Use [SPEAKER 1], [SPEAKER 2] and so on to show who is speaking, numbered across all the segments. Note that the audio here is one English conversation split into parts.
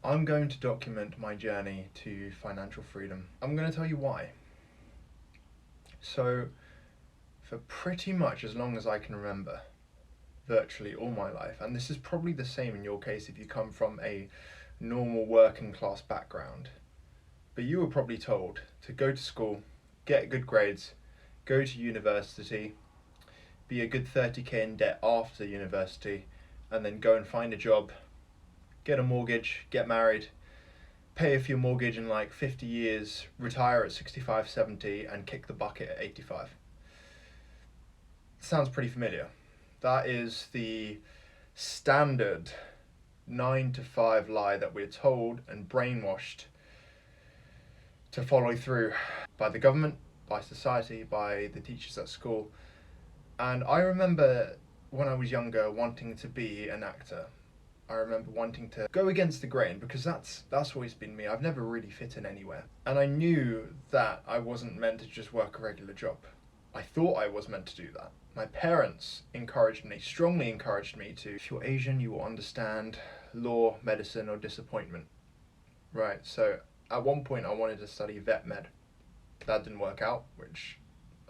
[SPEAKER 1] I'm going to document my journey to financial freedom. I'm going to tell you why. So, for pretty much as long as I can remember, virtually all my life, and this is probably the same in your case if you come from a normal working class background, but you were probably told to go to school, get good grades, go to university, be a good 30k in debt after university, and then go and find a job, get a mortgage, get married, pay off your mortgage in like 50 years, retire at 65, 70, and kick the bucket at 85. Sounds pretty familiar. That is the standard 9 to 5 lie that we're told and brainwashed to follow through by the government, by society, by the teachers at school. And I remember when I was younger wanting to be an actor. I remember wanting to go against the grain because that's always been me. I've never really fit in anywhere. And I knew that I wasn't meant to just work a regular job. I thought I was meant to do that. My parents encouraged me, strongly encouraged me to, if you're Asian, you will understand law, medicine, or disappointment. Right, so at one point I wanted to study vet med. That didn't work out, which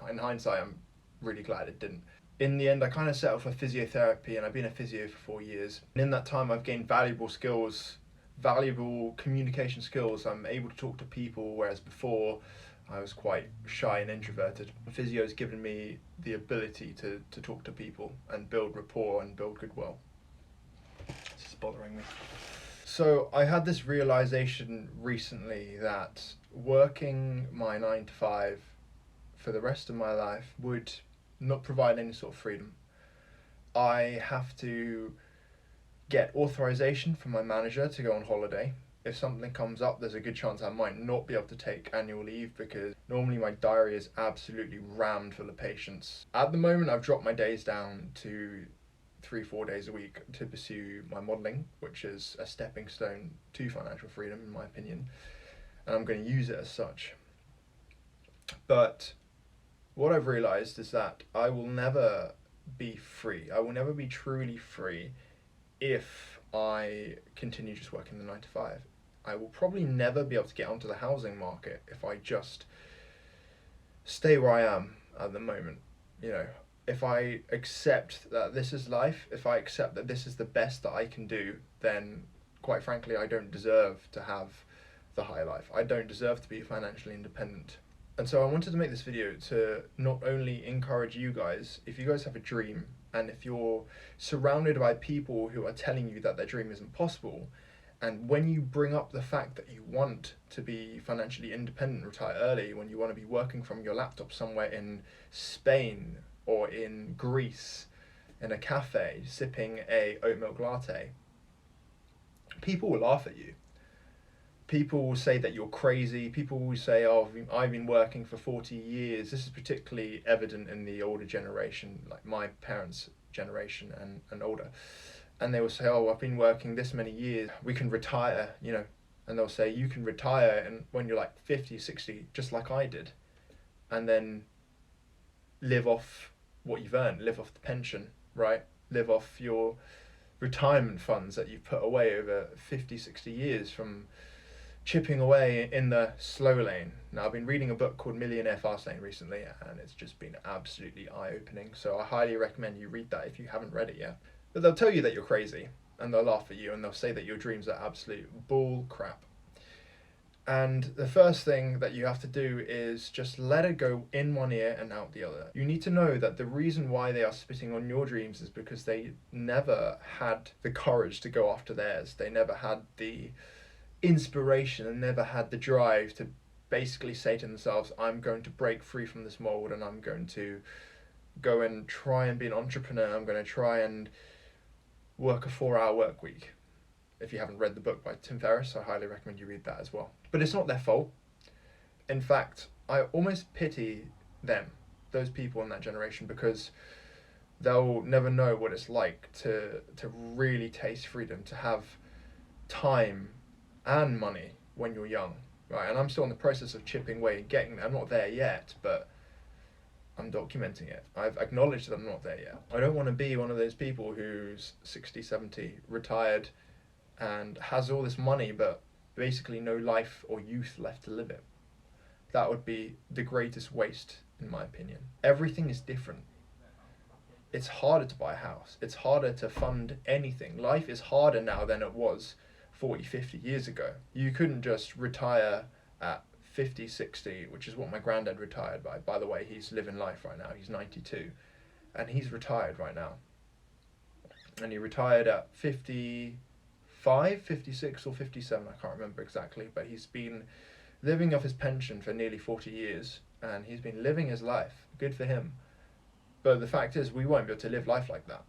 [SPEAKER 1] in hindsight I'm really glad it didn't. In the end, I kind of settled for physiotherapy, and I've been a physio for 4 years. And in that time, I've gained valuable skills, valuable communication skills. I'm able to talk to people, whereas before I was quite shy and introverted. Physio has given me the ability to talk to people and build rapport and build goodwill. This is bothering me. So I had this realization recently that working my 9 to 5 for the rest of my life would not provide any sort of freedom. I have to get authorization from my manager to go on holiday. If something comes up, there's a good chance I might not be able to take annual leave because normally my diary is absolutely rammed full of patients. At the moment, I've dropped my days down to 3-4 days a week to pursue my modelling, which is a stepping stone to financial freedom in my opinion, and I'm going to use it as such. But what I've realised is that I will never be free. I will never be truly free if I continue just working the 9 to 5. I will probably never be able to get onto the housing market if I just stay where I am at the moment. You know, if I accept that this is life, if I accept that this is the best that I can do, then quite frankly, I don't deserve to have the high life. I don't deserve to be financially independent. And so I wanted to make this video to not only encourage you guys, if you guys have a dream, and if you're surrounded by people who are telling you that their dream isn't possible, and when you bring up the fact that you want to be financially independent, retire early, when you want to be working from your laptop somewhere in Spain or in Greece, in a cafe, sipping a oat milk latte, people will laugh at you. People will say that you're crazy. People will say, oh, I've been working for 40 years. This is particularly evident in the older generation, like my parents' generation and older. And they will say, oh, I've been working this many years. We can retire, you know. And they'll say, you can retire and when you're like 50, 60, just like I did. And then live off what you've earned, live off the pension, right? Live off your retirement funds that you've put away over 50, 60 years from chipping away in the slow lane. Now, I've been reading a book called Millionaire Fastlane recently, and it's just been absolutely eye-opening. So I highly recommend you read that if you haven't read it yet. But they'll tell you that you're crazy, and they'll laugh at you, and they'll say that your dreams are absolute bull crap. And the first thing that you have to do is just let it go in one ear and out the other. You need to know that the reason why they are spitting on your dreams is because they never had the courage to go after theirs. They never had the inspiration and never had the drive to basically say to themselves, I'm going to break free from this mold and I'm going to go and try and be an entrepreneur. I'm going to try and work a 4-hour work week. If you haven't read the book by Tim Ferriss, I highly recommend you read that as well. But it's not their fault. In fact, I almost pity them, those people in that generation, because they'll never know what it's like to really taste freedom, to have time and money when you're young, right? And I'm still in the process of chipping away and getting there. I'm not there yet, but I'm documenting it. I've acknowledged that I'm not there yet. I don't want to be one of those people who's 60, 70, retired, and has all this money but basically no life or youth left to live it. That would be the greatest waste, in my opinion. Everything is different. It's harder to buy a house. It's harder to fund anything. Life is harder now than it was 40, 50 years ago. You couldn't just retire at 50, 60, which is what my granddad retired by. By the way, he's living life right now. He's 92. And he's retired right now. And he retired at 55, 56, or 57. I can't remember exactly. But he's been living off his pension for nearly 40 years. And he's been living his life. Good for him. But the fact is, we won't be able to live life like that.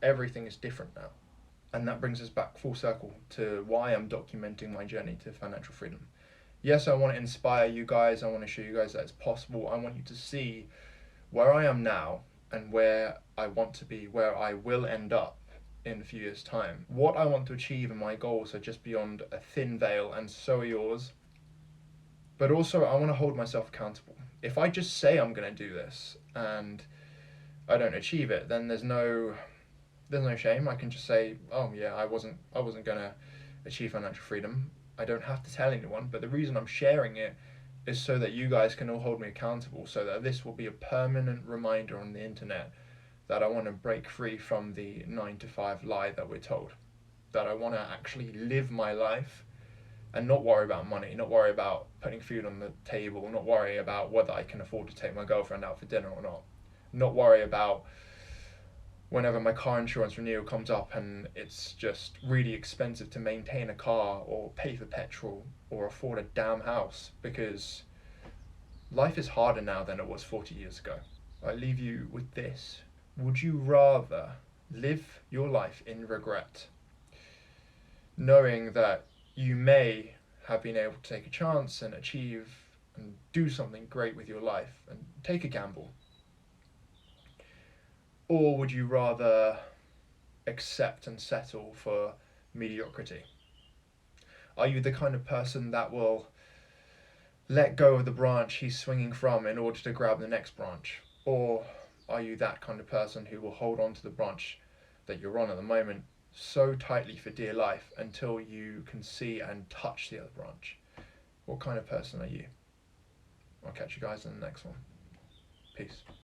[SPEAKER 1] Everything is different now. And that brings us back full circle to why I'm documenting my journey to financial freedom. Yes, I want to inspire you guys. I want to show you guys that it's possible. I want you to see where I am now and where I want to be, where I will end up in a few years' time. What I want to achieve and my goals are just beyond a thin veil, and so are yours. But also, I want to hold myself accountable. If I just say I'm going to do this and I don't achieve it, then there's no shame. I can just say, oh yeah, I wasn't gonna achieve financial freedom. I don't have to tell anyone. But the reason I'm sharing it is so that you guys can all hold me accountable, so that this will be a permanent reminder on the internet that I want to break free from the 9 to 5 lie that we're told. That I want to actually live my life and not worry about money, not worry about putting food on the table, not worry about whether I can afford to take my girlfriend out for dinner or not worry about whenever my car insurance renewal comes up and it's just really expensive to maintain a car or pay for petrol or afford a damn house, because life is harder now than it was 40 years ago. I leave you with this. Would you rather live your life in regret, knowing that you may have been able to take a chance and achieve and do something great with your life and take a gamble? Or would you rather accept and settle for mediocrity? Are you the kind of person that will let go of the branch he's swinging from in order to grab the next branch? Or are you that kind of person who will hold on to the branch that you're on at the moment so tightly for dear life until you can see and touch the other branch? What kind of person are you? I'll catch you guys in the next one. Peace.